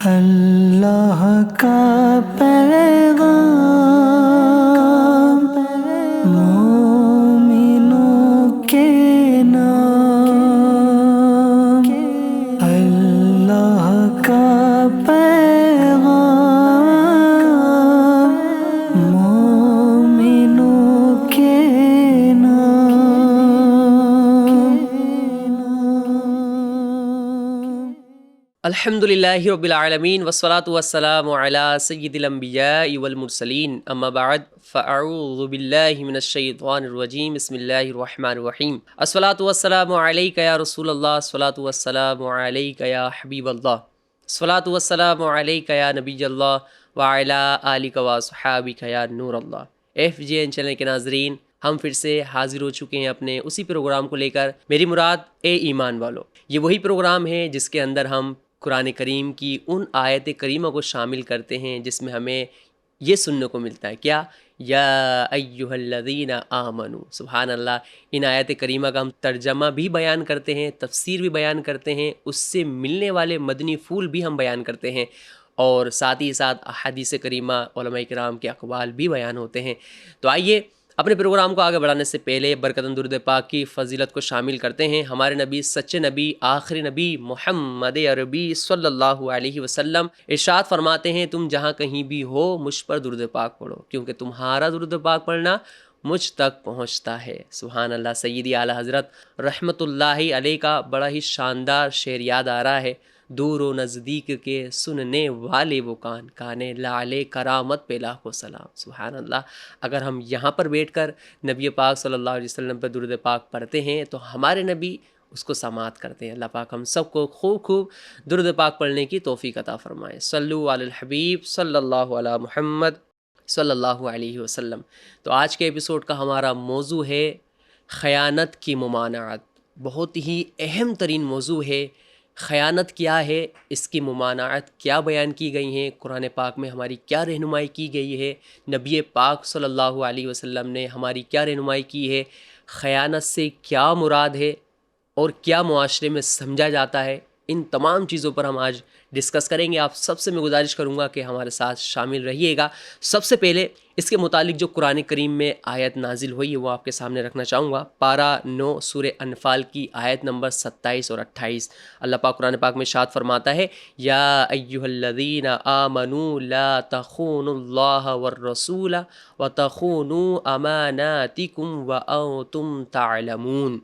اللہ کا پیغام مومنوں کے نام، اللہ کا پیغام مومنوں کے نام۔ الحمدللہ رب العالمین والصلاة والسلام علی سید الانبیاء والمرسلین، اما بعد فاعوذ باللہ من الشیطان الرجیم، بسم اللہ الرحمن الرحیم۔ الصلاة والسلام علیک یا رسول اللہ، الصلاة والسلام علیک یا حبیب اللہ، الصلاة والسلام علیک یا نبی اللہ وعلی آلک واصحابک یا نور اللہ۔ FGN چینل کے ناظرین، ہم پھر سے حاضر ہو چکے ہیں اپنے اسی پروگرام کو لے کر، میری مراد اے ایمان والو۔ یہ وہی پروگرام ہے جس کے اندر ہم قرآن کریم کی ان آیت کریمہ کو شامل کرتے ہیں جس میں ہمیں یہ سننے کو ملتا ہے کیا، یا ایہا الذین آمنو۔ سبحان اللہ، ان آیت کریمہ کا ہم ترجمہ بھی بیان کرتے ہیں، تفسیر بھی بیان کرتے ہیں، اس سے ملنے والے مدنی پھول بھی ہم بیان کرتے ہیں، اور ساتھ ہی ساتھ احادیث کریمہ علماء کرام کے اقوال بھی بیان ہوتے ہیں۔ تو آئیے اپنے پروگرام کو آگے بڑھانے سے پہلے برکتاً درود پاک کی فضیلت کو شامل کرتے ہیں۔ ہمارے نبی، سچے نبی، آخری نبی محمد عربی صلی اللہ علیہ وسلم ارشاد فرماتے ہیں، تم جہاں کہیں بھی ہو مجھ پر درود پاک پڑھو، کیونکہ تمہارا درود پاک پڑھنا مجھ تک پہنچتا ہے۔ سبحان اللہ۔ سیدی اعلیٰ حضرت رحمۃ اللہ علیہ کا بڑا ہی شاندار شعر یاد آ رہا ہے، دور و نزدیک کے سننے والے وہ کان، کانے لعلِ کرامت پہ لاکھوں سلام۔ سبحان اللہ۔ اگر ہم یہاں پر بیٹھ کر نبی پاک صلی اللہ علیہ وسلم پہ درود پاک پڑھتے ہیں تو ہمارے نبی اس کو سماعت کرتے ہیں۔ اللہ پاک ہم سب کو خوب خوب درود پاک پڑھنے کی توفیق عطا فرمائے۔ صلو علی الحبیب صلی اللہ علی محمد صلی اللہ علیہ وسلم۔ تو آج کے ایپیسوڈ کا ہمارا موضوع ہے خیانت کی ممانعت۔ بہت ہی اہم ترین موضوع ہے۔ خیانت کیا ہے، اس کی ممانعت کیا بیان کی گئی ہیں، قرآن پاک میں ہماری کیا رہنمائی کی گئی ہے، نبی پاک صلی اللہ علیہ وسلم نے ہماری کیا رہنمائی کی ہے، خیانت سے کیا مراد ہے اور کیا معاشرے میں سمجھا جاتا ہے، ان تمام چیزوں پر ہم آج ڈسکس کریں گے۔ آپ سب سے میں گزارش کروں گا کہ ہمارے ساتھ شامل رہیے گا۔ سب سے پہلے اس کے متعلق جو قرآن کریم میں آیت نازل ہوئی ہے وہ آپ کے سامنے رکھنا چاہوں گا۔ پارہ 9 سورہ انفال کی آیت نمبر 27 اور 28۔ اللہ پاک قرآن پاک میں ارشاد فرماتا ہے، یا ایہا الذین آمنوا لا تخونوا اللہ والرسول وتخونوا اماناتکم وانتم تعلمون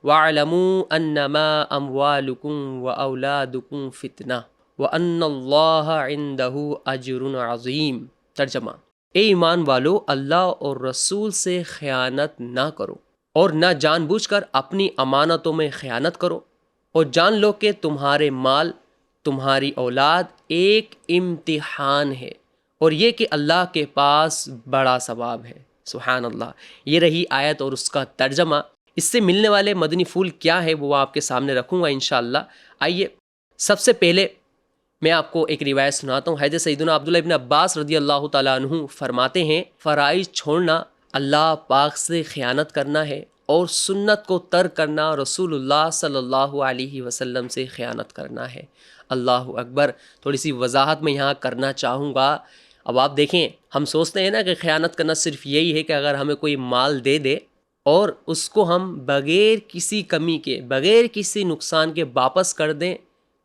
وَاعْلَمُوا أَنَّمَا أَمْوَالُكُمْ وَأَوْلَادُكُمْ فِتْنَةٌ وَأَنَّ اللَّهَ عِندَهُ أَجْرٌ عَظِيمٌ۔ ترجمہ: اے ایمان والو، اللہ اور رسول سے خیانت نہ کرو، اور نہ جان بوجھ کر اپنی امانتوں میں خیانت کرو، اور جان لو کہ تمہارے مال، تمہاری اولاد ایک امتحان ہے، اور یہ کہ اللہ کے پاس بڑا ثواب ہے۔ سبحان اللہ۔ یہ رہی آیت اور اس کا ترجمہ۔ اس سے ملنے والے مدنی پھول کیا ہے وہ آپ کے سامنے رکھوں گا انشاءاللہ۔ آئیے سب سے پہلے میں آپ کو ایک روایت سناتا ہوں۔ حضرت سیدنا عبداللہ ابن عباس رضی اللہ تعالیٰ عنہ فرماتے ہیں، فرائض چھوڑنا اللہ پاک سے خیانت کرنا ہے، اور سنت کو ترک کرنا رسول اللہ صلی اللہ علیہ وسلم سے خیانت کرنا ہے۔ اللہ اکبر۔ تھوڑی سی وضاحت میں یہاں کرنا چاہوں گا۔ اب آپ دیکھیں، ہم سوچتے ہیں نا کہ خیانت کرنا صرف یہی ہے کہ اگر ہمیں کوئی مال دے دے اور اس کو ہم بغیر کسی کمی کے، بغیر کسی نقصان کے واپس کر دیں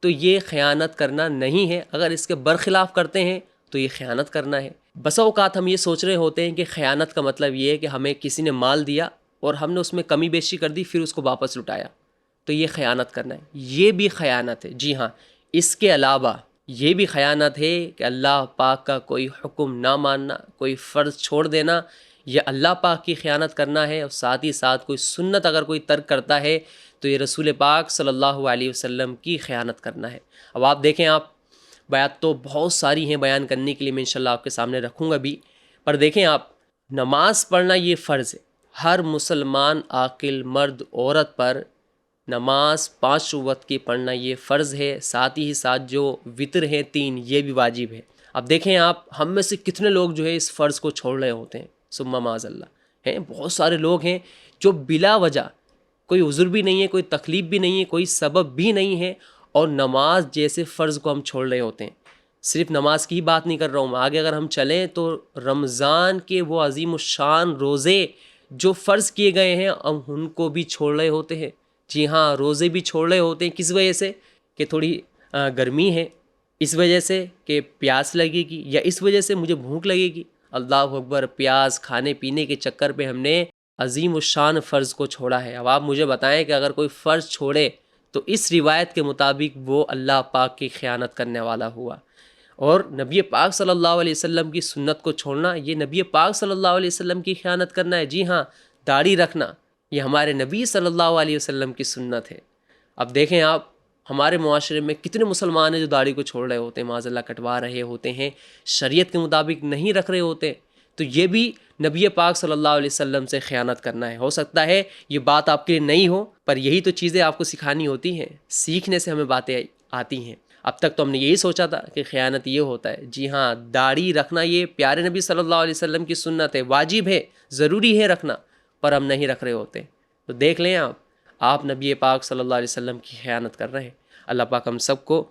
تو یہ خیانت کرنا نہیں ہے۔ اگر اس کے برخلاف کرتے ہیں تو یہ خیانت کرنا ہے۔ بسا اوقات ہم یہ سوچ رہے ہوتے ہیں کہ خیانت کا مطلب یہ ہے کہ ہمیں کسی نے مال دیا اور ہم نے اس میں کمی بیشی کر دی، پھر اس کو واپس لٹایا، تو یہ خیانت کرنا ہے۔ یہ بھی خیانت ہے، جی ہاں۔ اس کے علاوہ یہ بھی خیانت ہے کہ اللہ پاک کا کوئی حکم نہ ماننا، کوئی فرض چھوڑ دینا، یہ اللہ پاک کی خیانت کرنا ہے، اور ساتھ ہی ساتھ کوئی سنت اگر کوئی ترک کرتا ہے تو یہ رسول پاک صلی اللہ علیہ وسلم کی خیانت کرنا ہے۔ اب آپ دیکھیں، آپ بات تو بہت ساری ہیں بیان کرنے کے لیے، میں انشاءاللہ آپ کے سامنے رکھوں گا بھی، پر دیکھیں آپ، نماز پڑھنا یہ فرض ہے۔ ہر مسلمان عاقل مرد عورت پر نماز 5 وقت کی پڑھنا یہ فرض ہے، ساتھ ہی ساتھ جو وطر ہیں 3 یہ بھی واجب ہے۔ اب دیکھیں آپ، ہم میں سے کتنے لوگ جو ہے اس فرض کو چھوڑ رہے ہوتے ہیں، ثم معاذ اللہ ہیں۔ بہت سارے لوگ ہیں جو بلا وجہ، کوئی عذر بھی نہیں ہے، کوئی تکلیف بھی نہیں ہے، کوئی سبب بھی نہیں ہے، اور نماز جیسے فرض کو ہم چھوڑ رہے ہوتے ہیں۔ صرف نماز کی ہی بات نہیں کر رہا ہوں میں، آگے اگر ہم چلیں تو رمضان کے وہ عظیم الشان روزے جو فرض کیے گئے ہیں ہم ان کو بھی چھوڑ رہے ہوتے ہیں۔ جی ہاں، روزے بھی چھوڑ رہے ہوتے ہیں، کس وجہ سے؟ کہ تھوڑی گرمی ہے، اس وجہ سے کہ پیاس لگے گی، یا اس وجہ سے مجھے بھوک لگے گی۔ اللہ اکبر، پیاس کھانے پینے کے چکر پہ ہم نے عظیم الشان فرض کو چھوڑا ہے۔ اب آپ مجھے بتائیں کہ اگر کوئی فرض چھوڑے تو اس روایت کے مطابق وہ اللہ پاک کی خیانت کرنے والا ہوا۔ اور نبی پاک صلی اللہ علیہ وسلم کی سنت کو چھوڑنا یہ نبی پاک صلی اللہ علیہ وسلم کی خیانت کرنا ہے۔ جی ہاں، داڑھی رکھنا یہ ہمارے نبی صلی اللہ علیہ وسلم کی سنت ہے۔ اب دیکھیں آپ، ہمارے معاشرے میں کتنے مسلمان ہیں جو داڑھی کو چھوڑ رہے ہوتے ہیں، معاذ اللہ کٹوا رہے ہوتے ہیں، شریعت کے مطابق نہیں رکھ رہے ہوتے، تو یہ بھی نبی پاک صلی اللہ علیہ وسلم سے خیانت کرنا ہے۔ ہو سکتا ہے یہ بات آپ کے لیے نہیں ہو، پر یہی تو چیزیں آپ کو سکھانی ہوتی ہیں، سیکھنے سے ہمیں باتیں آتی ہیں۔ اب تک تو ہم نے یہی سوچا تھا کہ خیانت یہ ہوتا ہے۔ جی ہاں، داڑھی رکھنا یہ پیارے نبی صلی اللہ علیہ وسلم کی سنت ہے، واجب ہے، ضروری ہے رکھنا، پر ہم نہیں رکھ رہے ہوتے۔ تو دیکھ لیں آپ نبی پاک صلی اللہ علیہ وسلم کی خیانت کر رہے ہیں۔ اللہ پاک ہم سب کو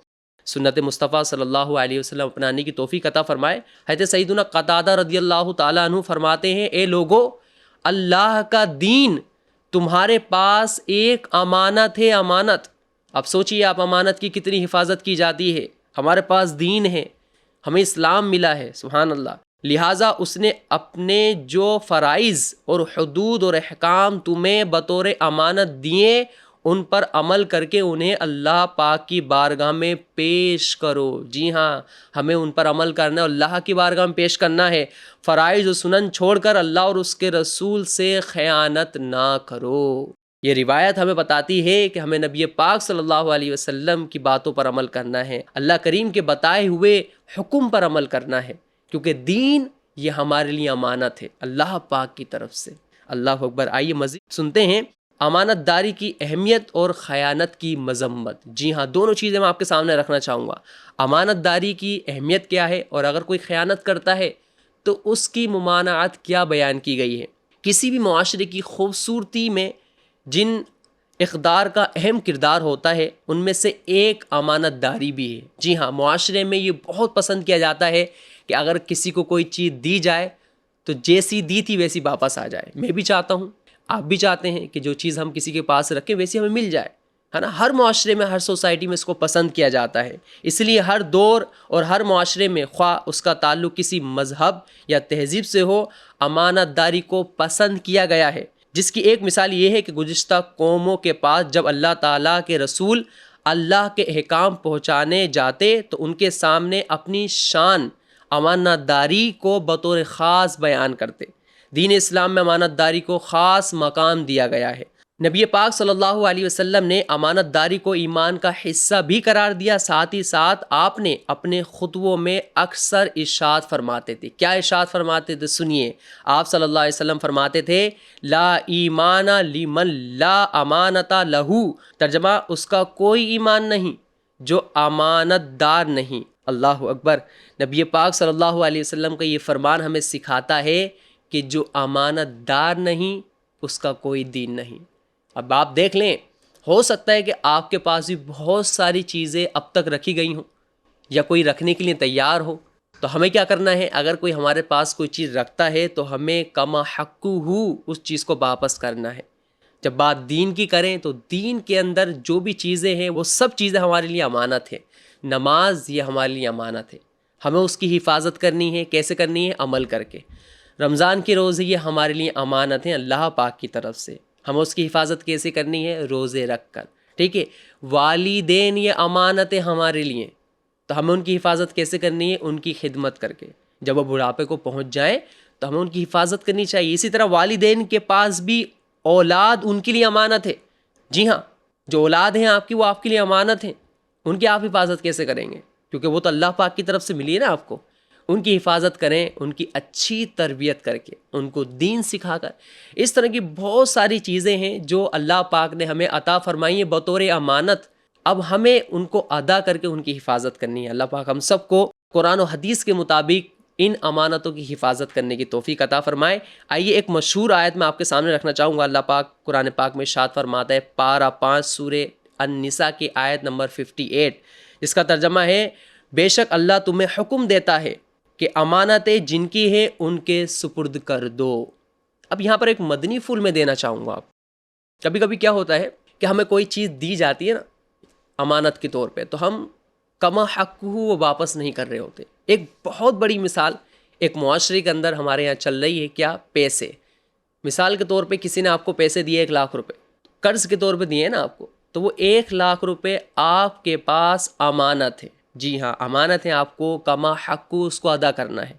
سنت مصطفیٰ صلی اللہ علیہ وسلم اپنانے کی توفیق عطا فرمائے۔ حضرت سیدنا قتادہ رضی اللہ تعالیٰ عنہ فرماتے ہیں، اے لوگو، اللہ کا دین تمہارے پاس ایک امانت ہے، امانت۔ اب سوچئے آپ، امانت کی کتنی حفاظت کی جاتی ہے۔ ہمارے پاس دین ہے، ہمیں اسلام ملا ہے، سبحان اللہ، لہٰذا اس نے اپنے جو فرائض اور حدود اور احکام تمہیں بطور امانت دیے ان پر عمل کر کے انہیں اللہ پاک کی بارگاہ میں پیش کرو۔ جی ہاں، ہمیں ان پر عمل کرنا ہے، اللہ کی بارگاہ میں پیش کرنا ہے۔ فرائض و سنن چھوڑ کر اللہ اور اس کے رسول سے خیانت نہ کرو۔ یہ روایت ہمیں بتاتی ہے کہ ہمیں نبی پاک صلی اللہ علیہ وسلم کی باتوں پر عمل کرنا ہے، اللہ کریم کے بتائے ہوئے حکم پر عمل کرنا ہے، کیونکہ دین یہ ہمارے لیے امانت ہے اللہ پاک کی طرف سے۔ اللہ اکبر۔ آئیے مزید سنتے ہیں امانت داری کی اہمیت اور خیانت کی مذمت۔ جی ہاں، دونوں چیزیں میں آپ کے سامنے رکھنا چاہوں گا۔ امانت داری کی اہمیت کیا ہے، اور اگر کوئی خیانت کرتا ہے تو اس کی ممانعت کیا بیان کی گئی ہے۔ کسی بھی معاشرے کی خوبصورتی میں جن اقدار کا اہم کردار ہوتا ہے ان میں سے ایک امانت داری بھی ہے۔ جی ہاں، معاشرے میں یہ بہت پسند کیا جاتا ہے کہ اگر کسی کو کوئی چیز دی جائے تو جیسی دی تھی ویسی واپس آ جائے۔ میں بھی چاہتا ہوں، آپ بھی چاہتے ہیں کہ جو چیز ہم کسی کے پاس رکھیں ویسی ہمیں مل جائے، ہے نا؟ ہر معاشرے میں، ہر سوسائٹی میں اس کو پسند کیا جاتا ہے۔ اس لیے ہر دور اور ہر معاشرے میں، خواہ اس کا تعلق کسی مذہب یا تہذیب سے ہو، امانت داری کو پسند کیا گیا ہے، جس کی ایک مثال یہ ہے کہ گزشتہ قوموں کے پاس جب اللہ تعالیٰ کے رسول اللہ کے احکام پہنچانے جاتے تو ان کے سامنے اپنی شان امانت داری کو بطور خاص بیان کرتے۔ دین اسلام میں امانت داری کو خاص مقام دیا گیا ہے۔ نبی پاک صلی اللہ علیہ وسلم نے امانت داری کو ایمان کا حصہ بھی قرار دیا، ساتھ ہی ساتھ آپ نے اپنے خطبوں میں اکثر ارشاد فرماتے تھے۔ کیا ارشاد فرماتے تھے؟ سنیے، آپ صلی اللہ علیہ وسلم فرماتے تھے، لا ایمان لمن لا امانت لہو، ترجمہ، اس کا کوئی ایمان نہیں جو امانت دار نہیں۔ اللہ اکبر۔ نبی پاک صلی اللہ علیہ وسلم کا یہ فرمان ہمیں سکھاتا ہے کہ جو امانت دار نہیں اس کا کوئی دین نہیں۔ اب آپ دیکھ لیں، ہو سکتا ہے کہ آپ کے پاس بھی بہت ساری چیزیں اب تک رکھی گئی ہوں یا کوئی رکھنے کے لیے تیار ہو، تو ہمیں کیا کرنا ہے؟ اگر کوئی ہمارے پاس کوئی چیز رکھتا ہے تو ہمیں کما حقہ اس چیز کو واپس کرنا ہے۔ جب بات دین کی کریں تو دین کے اندر جو بھی چیزیں ہیں وہ سب چیزیں ہمارے لیے امانت ہے۔ نماز یہ ہمارے لیے امانت ہے، ہمیں اس کی حفاظت کرنی ہے۔ کیسے کرنی ہے؟ عمل کر کے۔ رمضان کے روزے یہ ہمارے لیے امانت ہیں اللہ پاک کی طرف سے، ہمیں اس کی حفاظت کیسے کرنی ہے؟ روزے رکھ کر، ٹھیک ہے؟ والدین یہ امانت ہے ہمارے لیے، تو ہمیں ان کی حفاظت کیسے کرنی ہے؟ ان کی خدمت کر کے۔ جب وہ بڑھاپے کو پہنچ جائیں تو ہمیں ان کی حفاظت کرنی چاہیے۔ اسی طرح والدین کے پاس بھی اولاد ان کے لیے امانت ہے۔ جی ہاں، جو اولاد ہیں آپ کی وہ آپ کے لیے امانت ہیں، ان کی آپ حفاظت کیسے کریں گے؟ کیونکہ وہ تو اللہ پاک کی طرف سے ملی ہے نا آپ کو۔ ان کی حفاظت کریں، ان کی اچھی تربیت کر کے، ان کو دین سکھا کر۔ اس طرح کی بہت ساری چیزیں ہیں جو اللہ پاک نے ہمیں عطا فرمائی ہیں بطور امانت، اب ہمیں ان کو ادا کر کے ان کی حفاظت کرنی ہے۔ اللہ پاک ہم سب کو قرآن و حدیث کے مطابق ان امانتوں کی حفاظت کرنے کی توفیق عطا فرمائے۔ آئیے ایک مشہور آیت میں آپ کے سامنے رکھنا چاہوں گا۔ اللہ پاک قرآن پاک میں ارشاد فرماتا ہے، پارہ 5 سورہ النساء کی آیت نمبر 58، جس کا ترجمہ ہے، بے شک اللہ تمہیں حکم دیتا ہے کہ امانتیں جن کی ہیں ان کے سپرد کر دو۔ اب یہاں پر ایک مدنی پھول میں دینا چاہوں گا آپ۔ کبھی کبھی کیا ہوتا ہے کہ ہمیں کوئی چیز دی جاتی ہے نا امانت کے طور پہ، تو ہم کما حق وہ واپس نہیں کر رہے ہوتے۔ ایک بہت بڑی مثال ایک معاشرے کے اندر ہمارے یہاں چل رہی ہے، کیا؟ پیسے۔ مثال کے طور پہ کسی نے آپ کو پیسے دیے 1,00,000 روپے، قرض کے طور پہ دیے نا آپ کو، تو وہ 1,00,000 روپے آپ کے پاس امانت ہے۔ جی ہاں، امانت ہے، آپ کو کما حق اس کو ادا کرنا ہے۔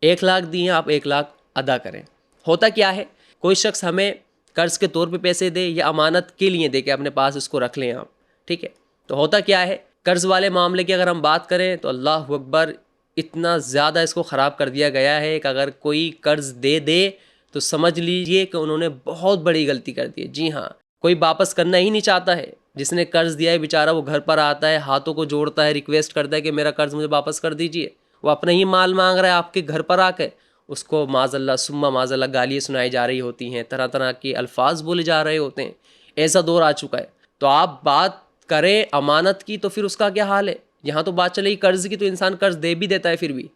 1,00,000 دیے، آپ 1,00,000 ادا کریں۔ ہوتا کیا ہے، کوئی شخص ہمیں قرض کے طور پہ پیسے دے یا امانت کے لیے دے کہ اپنے پاس اس کو رکھ لیں آپ، ٹھیک ہے؟ تو ہوتا کیا ہے، قرض والے معاملے کی اگر ہم بات کریں تو اللہ اکبر، اتنا زیادہ اس کو خراب کر دیا گیا ہے کہ اگر کوئی قرض دے دے تو سمجھ لیجئے کہ انہوں نے بہت بڑی غلطی کر دی ہے۔ جی ہاں، کوئی واپس کرنا ہی نہیں چاہتا ہے۔ جس نے قرض دیا ہے بیچارہ، وہ گھر پر آتا ہے، ہاتھوں کو جوڑتا ہے، ریکویسٹ کرتا ہے کہ میرا قرض مجھے واپس کر دیجئے۔ وہ اپنا ہی مال مانگ رہا ہے آپ کے گھر پر آ کے، اس کو معاذ اللہ ثم معاذ اللہ گالیاں سنائی جا رہی ہوتی ہیں، طرح طرح کے الفاظ بولے جا رہے ہوتے ہیں۔ ایسا دور آ چکا ہے۔ تو آپ بات کریں امانت کی تو پھر اس کا کیا حال ہے؟ یہاں تو بات چلے گی قرض کی، تو انسان قرض دے بھی دیتا ہے پھر بھی،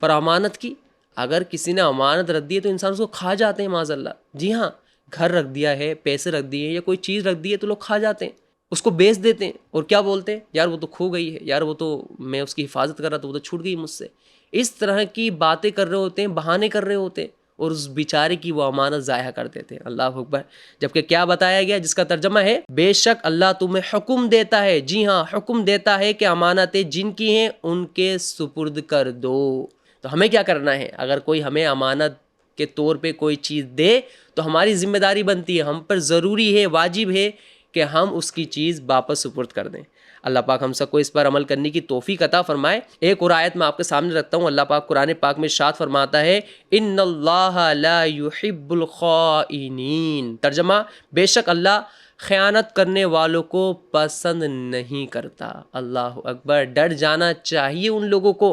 پر امانت کی اگر کسی نے امانت رکھ دی ہے تو انسان اس کو کھا جاتے ہیں معاذ اللہ۔ جی ہاں، گھر رکھ دیا ہے، پیسے رکھ دیے یا کوئی چیز رکھ دی ہے تو لوگ کھا جاتے ہیں، اس کو بیچ دیتے ہیں، اور کیا بولتے ہیں، یار وہ تو کھو گئی ہے، یار وہ تو میں اس کی حفاظت کر رہا تھا، وہ تو چھوٹ گئی مجھ سے۔ اس طرح کی باتیں کر رہے ہوتے ہیں، بہانے کر رہے ہوتے ہیں، اور اس بیچارے کی وہ امانت ضائع کر دیتے ہیں۔ اللہ اکبر۔ جبکہ کیا بتایا گیا، جس کا ترجمہ ہے بے شک اللہ تمہیں حکم دیتا ہے، جی ہاں حکم دیتا ہے کہ امانتیں جن کی ہیں ان کے سپرد کر دو۔ تو ہمیں کیا کرنا ہے، اگر کوئی ہمیں امانت کے طور پہ کوئی چیز دے تو ہماری ذمہ داری بنتی ہے، ہم پر ضروری ہے، واجب ہے کہ ہم اس کی چیز واپس سپرد کر دیں۔ اللہ پاک ہم سب کو اس پر عمل کرنے کی توفیق عطا فرمائے۔ ایک اور آیت میں آپ کے سامنے رکھتا ہوں، اللہ پاک قرآن پاک میں ارشاد فرماتا ہے ان اللہ لا يحب الخائنین۔ ترجمہ، بے شک اللہ خیانت کرنے والوں کو پسند نہیں کرتا۔ اللہ اکبر۔ ڈر جانا چاہیے ان لوگوں کو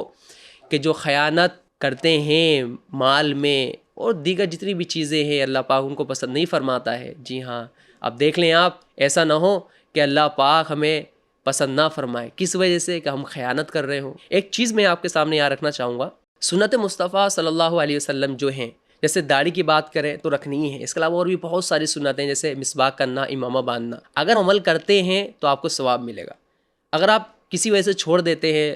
کہ جو خیانت کرتے ہیں مال میں اور دیگر جتنی بھی چیزیں ہیں، اللہ پاک ان کو پسند نہیں فرماتا ہے۔ جی ہاں، اب دیکھ لیں آپ، ایسا نہ ہو کہ اللہ پاک ہمیں پسند نہ فرمائے، کس وجہ سے کہ ہم خیانت کر رہے ہوں۔ ایک چیز میں آپ کے سامنے یہاں رکھنا چاہوں گا، سنت مصطفیٰ صلی اللہ علیہ وسلم جو ہیں، جیسے داڑھی کی بات کریں تو رکھنی ہی ہے، اس کے علاوہ اور بھی بہت ساری سنتیں جیسے مسواک کرنا، امامہ باندھنا، اگر عمل کرتے ہیں تو آپ کو ثواب ملے گا۔ اگر آپ کسی وجہ سے چھوڑ دیتے ہیں،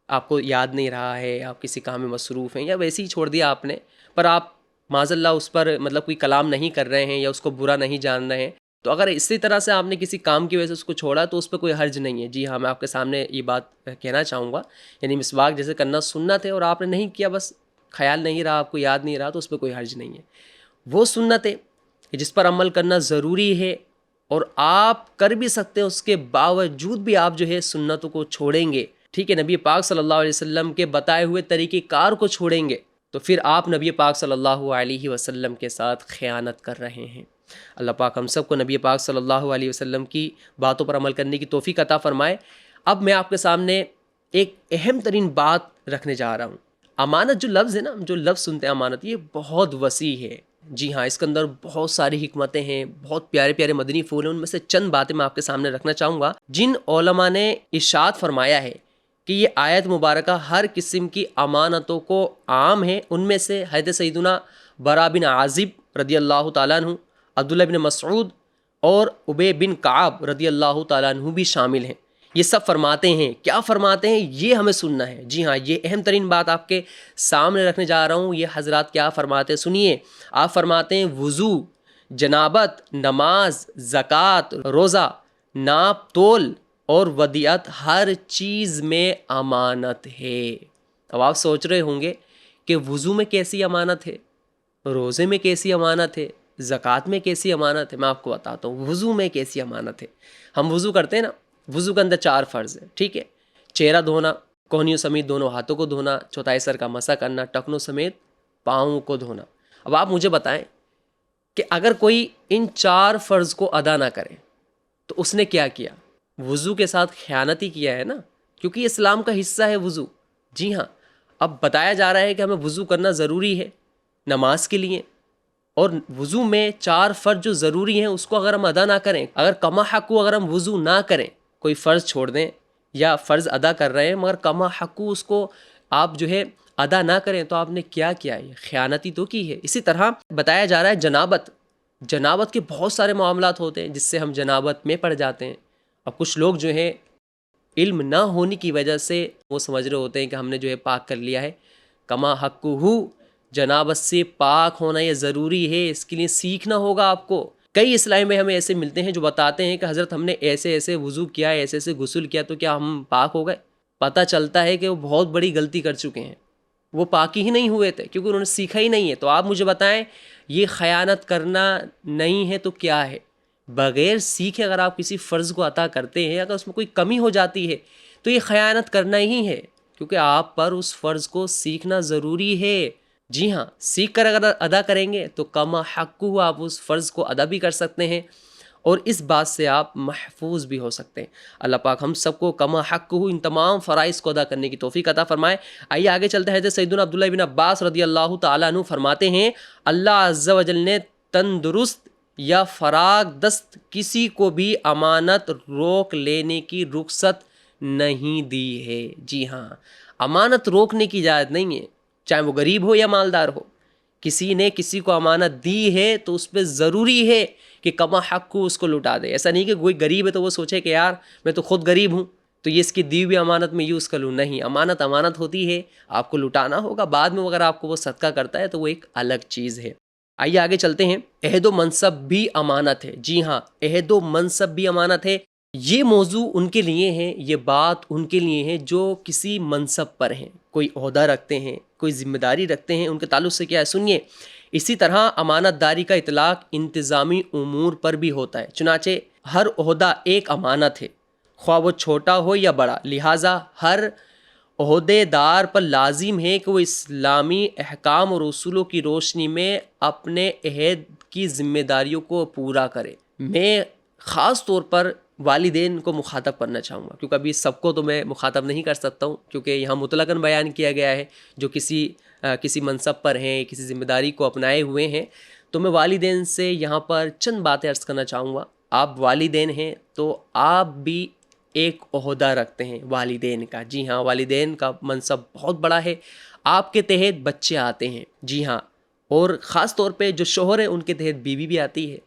آپ کو یاد نہیں رہا ہے، آپ کسی کام میں مصروف ہیں یا ویسے ہی چھوڑ دیا آپ نے، پر آپ معاذ اللہ اس پر مطلب کوئی کلام نہیں کر رہے ہیں یا اس کو برا نہیں جان رہے ہیں، تو اگر اسی طرح سے آپ نے کسی کام کی وجہ سے اس کو چھوڑا تو اس پہ کوئی حرج نہیں ہے۔ جی ہاں، میں آپ کے سامنے یہ بات کہنا چاہوں گا، یعنی مسواک جیسے کرنا سنت ہے اور آپ نے نہیں کیا، بس خیال نہیں رہا، آپ کو یاد نہیں رہا، تو اس پہ کوئی حرج نہیں ہے۔ وہ سنت ہے جس پر عمل کرنا ضروری ہے اور آپ کر بھی سکتے ہیں، اس کے باوجود بھی آپ جو ہے سنتوں کو چھوڑیں گے، ٹھیک ہے، نبی پاک صلی اللہ علیہ وسلم کے بتائے ہوئے طریقہ کار کو چھوڑیں گے، تو پھر آپ نبی پاک صلی اللہ علیہ وسلم کے ساتھ خیانت کر رہے ہیں۔ اللہ پاک ہم سب کو نبی پاک صلی اللہ علیہ وسلم کی باتوں پر عمل کرنے کی توفیق عطا فرمائے۔ اب میں آپ کے سامنے ایک اہم ترین بات رکھنے جا رہا ہوں۔ امانت جو لفظ ہے نا، جو لفظ سنتے ہیں امانت، یہ بہت وسیع ہے۔ جی ہاں، اس کے اندر بہت ساری حکمتیں ہیں، بہت پیارے پیارے مدنی پھول ہیں، ان میں سے چند باتیں میں آپ کے سامنے رکھنا چاہوں گا، جن علماء نے ارشاد فرمایا ہے کہ یہ آیت مبارکہ ہر قسم کی امانتوں کو عام ہے۔ ان میں سے حضرت سیدنا برا بن عازب رضی اللہ تعالیٰ عنہ، عبداللہ بن مسعود اور ابی بن کعب رضی اللہ تعالیٰ عنہ بھی شامل ہیں۔ یہ سب فرماتے ہیں، کیا فرماتے ہیں، یہ ہمیں سننا ہے۔ جی ہاں، یہ اہم ترین بات آپ کے سامنے رکھنے جا رہا ہوں۔ یہ حضرات کیا فرماتے ہیں، سنیے۔ آپ فرماتے ہیں وضو، جنابت، نماز، زکوٰۃ، روزہ، ناپ تول اور ودیعت، ہر چیز میں امانت ہے۔ اب آپ سوچ رہے ہوں گے کہ وضو میں کیسی امانت ہے، روزے میں کیسی امانت ہے، زکوٰۃ میں کیسی امانت ہے۔ میں آپ کو بتاتا ہوں وضو میں کیسی امانت ہے۔ ہم وضو کرتے ہیں نا، وضو کے اندر 4 فرض ہیں، ٹھیک ہے، چہرہ دھونا، کوہنیوں سمیت دونوں ہاتھوں کو دھونا، چوتھائی سر کا مسح کرنا، ٹکنوں سمیت پاؤں کو دھونا۔ اب آپ مجھے بتائیں کہ اگر کوئی ان 4 فرض کو ادا نہ کرے تو اس نے کیا کیا؟ وضو کے ساتھ خیانت ہی کیا ہے نا، کیونکہ یہ اسلام کا حصہ ہے وضو۔ جی ہاں، اب بتایا جا رہا ہے کہ ہمیں وضو کرنا ضروری ہے نماز کے لیے، اور وضو میں 4 فرض جو ضروری ہیں اس کو اگر ہم ادا نہ کریں، اگر کما حق کو اگر ہم وضو نہ کریں، کوئی فرض چھوڑ دیں یا فرض ادا کر رہے ہیں مگر کما حقو اس کو آپ جو ہے ادا نہ کریں تو آپ نے کیا کیا ہے؟ خیانتی تو کی ہے۔ اسی طرح بتایا جا رہا ہے جنابت کے بہت سارے معاملات ہوتے ہیں جس سے ہم جنابت میں پڑ جاتے ہیں۔ اور کچھ لوگ جو ہیں علم نہ ہونے کی وجہ سے وہ سمجھ رہے ہوتے ہیں کہ ہم نے جو ہے پاک کر لیا ہے۔ کما حقہ، جنابت سے پاک ہونا یہ ضروری ہے، اس کے لیے سیکھنا ہوگا آپ کو۔ کئی اسلائی میں ہمیں ایسے ملتے ہیں جو بتاتے ہیں کہ حضرت ہم نے ایسے ایسے وضو کیا، ایسے ایسے غسل کیا تو کیا ہم پاک ہو گئے؟ پتہ چلتا ہے کہ وہ بہت بڑی غلطی کر چکے ہیں، وہ پاکی ہی نہیں ہوئے تھے کیونکہ انہوں نے سیکھا ہی نہیں ہے۔ تو آپ مجھے بتائیں یہ خیانت کرنا نہیں ہے تو کیا ہے؟ بغیر سیکھے اگر آپ کسی فرض کو عطا کرتے ہیں، اگر اس میں کوئی کمی ہو جاتی ہے تو یہ خیانت کرنا ہی ہے، کیونکہ آپ پر اس فرض کو سیکھنا ضروری ہے۔ جی ہاں، سیکھ کر اگر ادا کریں گے تو کما حقہ آپ اس فرض کو ادا بھی کر سکتے ہیں اور اس بات سے آپ محفوظ بھی ہو سکتے ہیں۔ اللہ پاک ہم سب کو کما حقہ ان تمام فرائض کو ادا کرنے کی توفیق عطا فرمائے۔ آئیے آگے چلتے ہیں۔ حضرت سیدنا عبداللہ بن عباس رضی اللہ تعالیٰ عنہ فرماتے ہیں اللہ عز و جل نے تندرست یا فراغ دست کسی کو بھی امانت روک لینے کی رخصت نہیں دی ہے۔ جی ہاں، امانت روکنے کی اجازت نہیں ہے، چاہے وہ غریب ہو یا مالدار ہو۔ کسی نے کسی کو امانت دی ہے تو اس پہ ضروری ہے کہ کما حق کو اس کو لوٹا دے۔ ایسا نہیں کہ کوئی غریب ہے تو وہ سوچے کہ یار میں تو خود غریب ہوں تو یہ اس کی دی ہوئی امانت میں یوز کر لوں۔ نہیں، امانت ہوتی ہے، آپ کو لوٹانا ہوگا۔ بعد میں اگر آپ کو وہ صدقہ کرتا ہے تو وہ ایک الگ چیز ہے۔ آئیے آگے چلتے ہیں۔ عہد و منصب بھی امانت ہے۔ جی ہاں، عہد و منصب بھی امانت ہے۔ یہ موضوع ان کے لیے ہے، یہ بات ان کے لیے ہے جو کسی منصب پر ہیں، کوئی عہدہ رکھتے ہیں، کوئی ذمہ داری رکھتے ہیں، ان کے تعلق سے کیا ہے سنیے۔ اسی طرح امانت داری کا اطلاق انتظامی امور پر بھی ہوتا ہے، چنانچہ ہر عہدہ ایک امانت ہے، خواہ وہ چھوٹا ہو یا بڑا، لہٰذا ہر عہدے دار پر لازم ہے کہ وہ اسلامی احکام اور اصولوں کی روشنی میں اپنے عہد کی ذمہ داریوں کو پورا کرے۔ میں خاص طور پر والدین کو مخاطب کرنا چاہوں گا، کیونکہ ابھی سب کو تو میں مخاطب نہیں کر سکتا ہوں کیونکہ یہاں مطلقاً بیان کیا گیا ہے جو کسی منصب پر ہیں، کسی ذمہ داری کو اپنائے ہوئے ہیں۔ تو میں والدین سے یہاں پر چند باتیں عرض کرنا چاہوں گا۔ آپ والدین ہیں تو آپ بھی ایک عہدہ رکھتے ہیں والدین کا۔ جی ہاں، والدین کا منصب بہت بڑا ہے، آپ کے تحت بچے آتے ہیں۔ جی ہاں، اور خاص طور پہ جو شوہر ہیں ان کے تحت بیوی بھی آتی ہے۔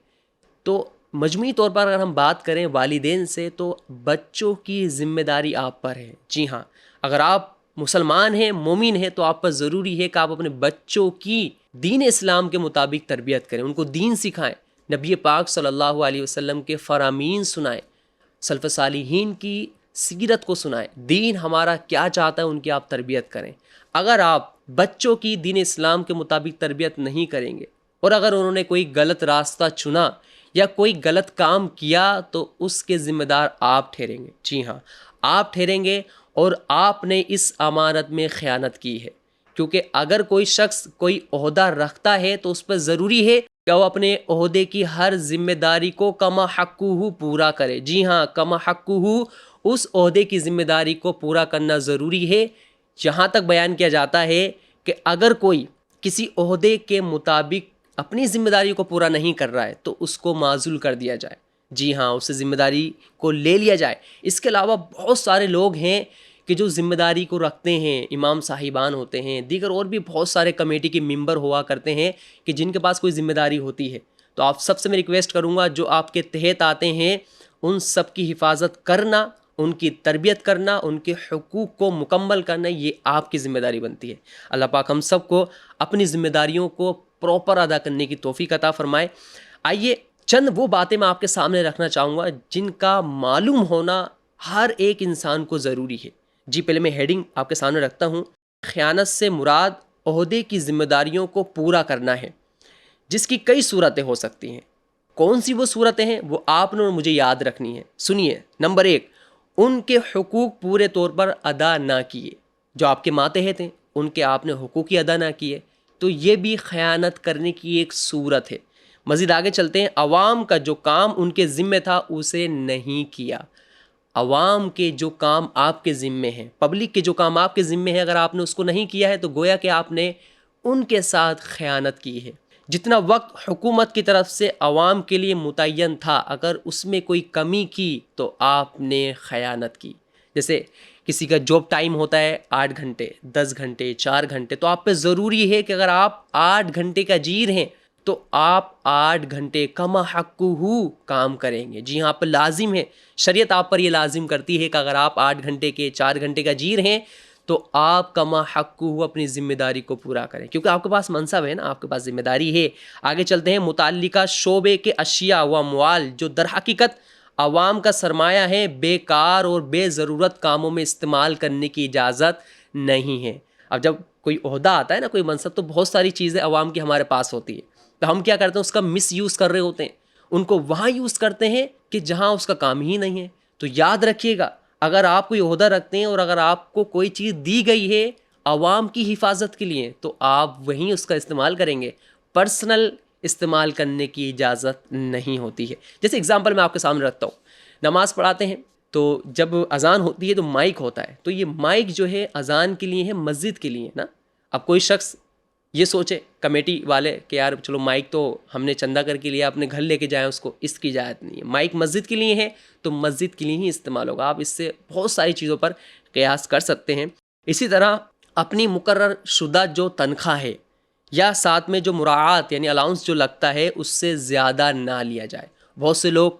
تو مجموعی طور پر اگر ہم بات کریں والدین سے تو بچوں کی ذمہ داری آپ پر ہے۔ جی ہاں، اگر آپ مسلمان ہیں، مومن ہیں تو آپ پر ضروری ہے کہ آپ اپنے بچوں کی دین اسلام کے مطابق تربیت کریں، ان کو دین سکھائیں، نبی پاک صلی اللہ علیہ وسلم کے فرامین سنائیں، سلف صالحین کی سیرت کو سنائیں، دین ہمارا کیا چاہتا ہے ان کی آپ تربیت کریں۔ اگر آپ بچوں کی دین اسلام کے مطابق تربیت نہیں کریں گے اور اگر انہوں نے کوئی غلط راستہ چنا یا کوئی غلط کام کیا تو اس کے ذمہ دار آپ ٹھہریں گے۔ جی ہاں، آپ ٹھہریں گے اور آپ نے اس امانت میں خیانت کی ہے، کیونکہ اگر کوئی شخص کوئی عہدہ رکھتا ہے تو اس پر ضروری ہے کہ وہ اپنے عہدے کی ہر ذمہ داری کو کما حقہ پورا کرے۔ جی ہاں، کما حقہ اس عہدے کی ذمہ داری کو پورا کرنا ضروری ہے۔ جہاں تک بیان کیا جاتا ہے کہ اگر کوئی کسی عہدے کے مطابق اپنی ذمہ داری کو پورا نہیں کر رہا ہے تو اس کو معزول کر دیا جائے۔ جی ہاں، اس سے ذمہ داری کو لے لیا جائے۔ اس کے علاوہ بہت سارے لوگ ہیں کہ جو ذمہ داری کو رکھتے ہیں، امام صاحبان ہوتے ہیں، دیگر اور بھی بہت سارے کمیٹی کے ممبر ہوا کرتے ہیں کہ جن کے پاس کوئی ذمہ داری ہوتی ہے۔ تو آپ سب سے میں ریکویسٹ کروں گا جو آپ کے تحت آتے ہیں ان سب کی حفاظت کرنا، ان کی تربیت کرنا، ان کے حقوق کو مکمل کرنا، یہ آپ کی ذمہ داری بنتی ہے۔ اللہ پاک ہم سب کو اپنی ذمہ داریوں کو پراپر ادا کرنے کی توفیق عطا فرمائے۔ آئیے چند وہ باتیں میں آپ کے سامنے رکھنا چاہوں گا جن کا معلوم ہونا ہر ایک انسان کو ضروری ہے۔ جی پہلے میں ہیڈنگ آپ کے سامنے رکھتا ہوں۔ خیانت سے مراد عہدے کی ذمہ داریوں کو پورا کرنا ہے، جس کی کئی صورتیں ہو سکتی ہیں۔ کون سی وہ صورتیں ہیں وہ آپ نے مجھے یاد رکھنی ہے۔ سنیے، نمبر 1، ان کے حقوق پورے طور پر ادا نہ کیے۔ جو آپ کے ماتحت ہیں ان کے آپ نے حقوق ہی ادا نہ کیے تو یہ بھی خیانت کرنے کی ایک صورت ہے۔ مزید آگے چلتے ہیں۔ عوام کا جو کام ان کے ذمے تھا اسے نہیں کیا۔ عوام کے جو کام آپ کے ذمے ہیں، پبلک کے جو کام آپ کے ذمے ہیں، اگر آپ نے اس کو نہیں کیا ہے تو گویا کہ آپ نے ان کے ساتھ خیانت کی ہے۔ جتنا وقت حکومت کی طرف سے عوام کے لیے متعین تھا، اگر اس میں کوئی کمی کی تو آپ نے خیانت کی۔ جیسے کسی کا جاب ٹائم ہوتا ہے 8 گھنٹے 10 گھنٹے 4 گھنٹے، تو آپ پہ ضروری ہے کہ اگر آپ 8 گھنٹے کا اجیر ہیں تو آپ 8 گھنٹے کما حقہ کام کریں گے. جی ہاں، آپ پہ لازم ہے، شریعت آپ پر یہ لازم کرتی ہے کہ اگر آپ 8 گھنٹے کے 4 گھنٹے کا اجیر ہیں تو آپ کما حقہ اپنی ذمہ داری کو پورا کریں، کیونکہ آپ کے پاس منصب ہے نا، آپ کے پاس ذمہ داری ہے. آگے چلتے ہیں. متعلقہ شعبے کے اشیاء و اموال جو در حقیقت عوام کا سرمایہ ہے بیکار اور بے ضرورت کاموں میں استعمال کرنے کی اجازت نہیں ہے. اب جب کوئی عہدہ آتا ہے نا، کوئی منصب، تو بہت ساری چیزیں عوام کی ہمارے پاس ہوتی ہے، تو ہم کیا کرتے ہیں، اس کا مس یوز کر رہے ہوتے ہیں، ان کو وہاں یوز کرتے ہیں کہ جہاں اس کا کام ہی نہیں ہے. تو یاد رکھیے گا، اگر آپ کوئی عہدہ رکھتے ہیں اور اگر آپ کو کوئی چیز دی گئی ہے عوام کی حفاظت کے لیے، تو آپ وہیں اس کا استعمال کریں گے، پرسنل استعمال کرنے کی اجازت نہیں ہوتی ہے. جیسے اگزامپل میں آپ کے سامنے رکھتا ہوں، نماز پڑھاتے ہیں تو جب اذان ہوتی ہے تو مائک ہوتا ہے، تو یہ مائک جو ہے اذان کے لیے ہے، مسجد کے لیے ہے نا. اب کوئی شخص یہ سوچے کمیٹی والے کہ یار چلو مائک تو ہم نے چندہ کر کے لیا، اپنے گھر لے کے جائیں اس کو، اس کی اجازت نہیں ہے. مائک مسجد کے لیے ہے تو مسجد کے لیے ہی استعمال ہوگا. آپ اس سے بہت ساری چیزوں پر قیاس کر سکتے ہیں. اسی طرح اپنی مقرر شدہ جو تنخواہ ہے یا ساتھ میں جو مراعات یعنی الاؤنس جو لگتا ہے اس سے زیادہ نہ لیا جائے. بہت سے لوگ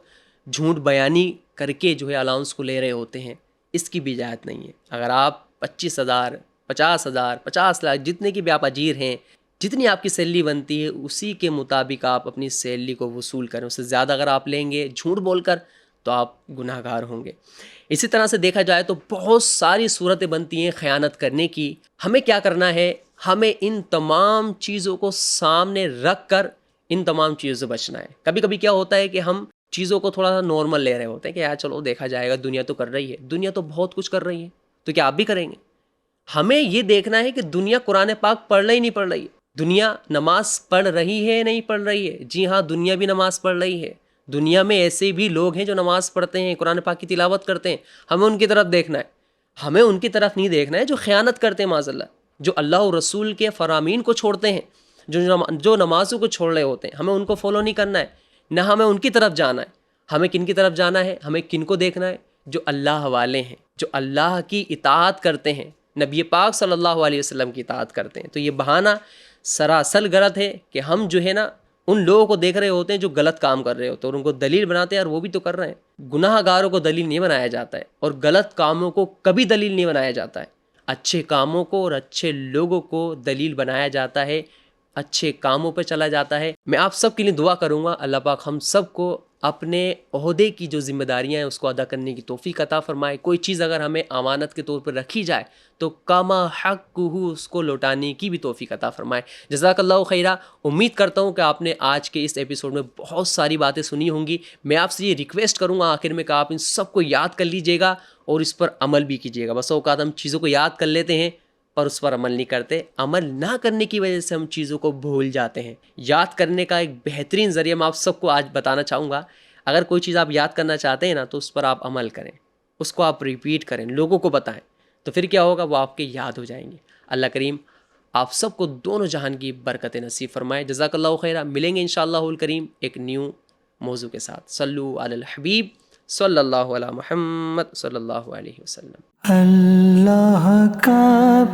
جھوٹ بیانی کر کے جو ہے الاؤنس کو لے رہے ہوتے ہیں، اس کی بھی اجازت نہیں ہے. اگر آپ 25,000 50,000 50 لاکھ جتنے کی بھی آپ اجیر ہیں، جتنی آپ کی سیلری بنتی ہے اسی کے مطابق آپ اپنی سیلری کو وصول کریں. اس سے زیادہ اگر آپ لیں گے جھوٹ بول کر تو آپ گناہ گار ہوں گے. اسی طرح سے دیکھا جائے تو بہت ساری صورتیں بنتی ہیں خیانت کرنے کی. ہمیں کیا کرنا ہے، ہمیں ان تمام چیزوں کو سامنے رکھ کر ان تمام چیزوں سے بچنا ہے. کبھی کبھی کیا ہوتا ہے کہ ہم چیزوں کو تھوڑا سا نارمل لے رہے ہوتے ہیں کہ یار چلو دیکھا جائے گا، دنیا تو کر رہی ہے، دنیا تو بہت کچھ کر رہی ہے، تو کیا آپ بھی کریں گے؟ ہمیں یہ دیکھنا ہے کہ دنیا قرآن پاک پڑھ رہی نہیں پڑھ رہی ہے، دنیا نماز پڑھ رہی ہے نہیں پڑھ رہی ہے. جی ہاں، دنیا بھی نماز پڑھ رہی ہے. دنیا میں ایسے بھی لوگ ہیں جو نماز پڑھتے ہیں، قرآن پاک کی تلاوت کرتے ہیں، ہمیں ان کی طرف دیکھنا ہے. ہمیں ان کی طرف نہیں دیکھنا ہے جو خیانت کرتے ہیں معاذ اللہ، جو اللہ و رسول کے فرامین کو چھوڑتے ہیں، جو نمازوں کو چھوڑ رہے ہوتے ہیں. ہمیں ان کو فالو نہیں کرنا ہے، نہ ہمیں ان کی طرف جانا ہے. ہمیں کن کی طرف جانا ہے، ہمیں کن کو دیکھنا ہے؟ جو اللہ والے ہیں، جو اللہ کی اطاعت کرتے ہیں، نبی پاک صلی اللہ علیہ وسلم کی اطاعت کرتے ہیں. تو یہ بہانہ سراسر غلط ہے کہ ہم جو ہے نا ان لوگوں کو دیکھ رہے ہوتے ہیں جو غلط کام کر رہے ہوتے ہیں اور ان کو دلیل بناتے ہیں، اور وہ بھی تو کر رہے ہیں. گناہ گاروں کو دلیل نہیں بنایا جاتا ہے اور غلط کاموں کو کبھی دلیل نہیں بنایا جاتا ہے. اچھے کاموں کو اور اچھے لوگوں کو دلیل بنایا جاتا ہے، اچھے کاموں پہ چلا جاتا ہے. میں آپ سب کے لیے دعا کروں گا اللہ پاک ہم سب کو اپنے عہدے کی جو ذمہ داریاں ہیں اس کو ادا کرنے کی توفیق عطا فرمائے. کوئی چیز اگر ہمیں امانت کے طور پر رکھی جائے تو کما حقہ اس کو لوٹانے کی بھی توفیق عطا فرمائے. جزاک اللہ خیرہ. امید کرتا ہوں کہ آپ نے آج کے اس ایپیسوڈ میں بہت ساری باتیں سنی ہوں گی. میں آپ سے یہ ریکویسٹ کروں گا آخر میں کہ آپ ان سب کو یاد کر لیجئے گا اور اس پر عمل بھی کیجیے گا. بس اوقات ہم چیزوں کو یاد کر لیتے ہیں پر اس پر عمل نہیں کرتے. عمل نہ کرنے کی وجہ سے ہم چیزوں کو بھول جاتے ہیں. یاد کرنے کا ایک بہترین ذریعہ میں آپ سب کو آج بتانا چاہوں گا. اگر کوئی چیز آپ یاد کرنا چاہتے ہیں نا تو اس پر آپ عمل کریں، اس کو آپ ریپیٹ کریں، لوگوں کو بتائیں، تو پھر کیا ہوگا، وہ آپ کے یاد ہو جائیں گے. اللہ کریم آپ سب کو دونوں جہان کی برکت نصیب فرمائے. جزاک اللہ خیرہ. ملیں گے انشاءاللہ الکریم ایک نیو موضوع کے ساتھ. صلو علی الحبیب صلی اللہ علی محمد صلی اللہ علیہ وسلم. اللہ کا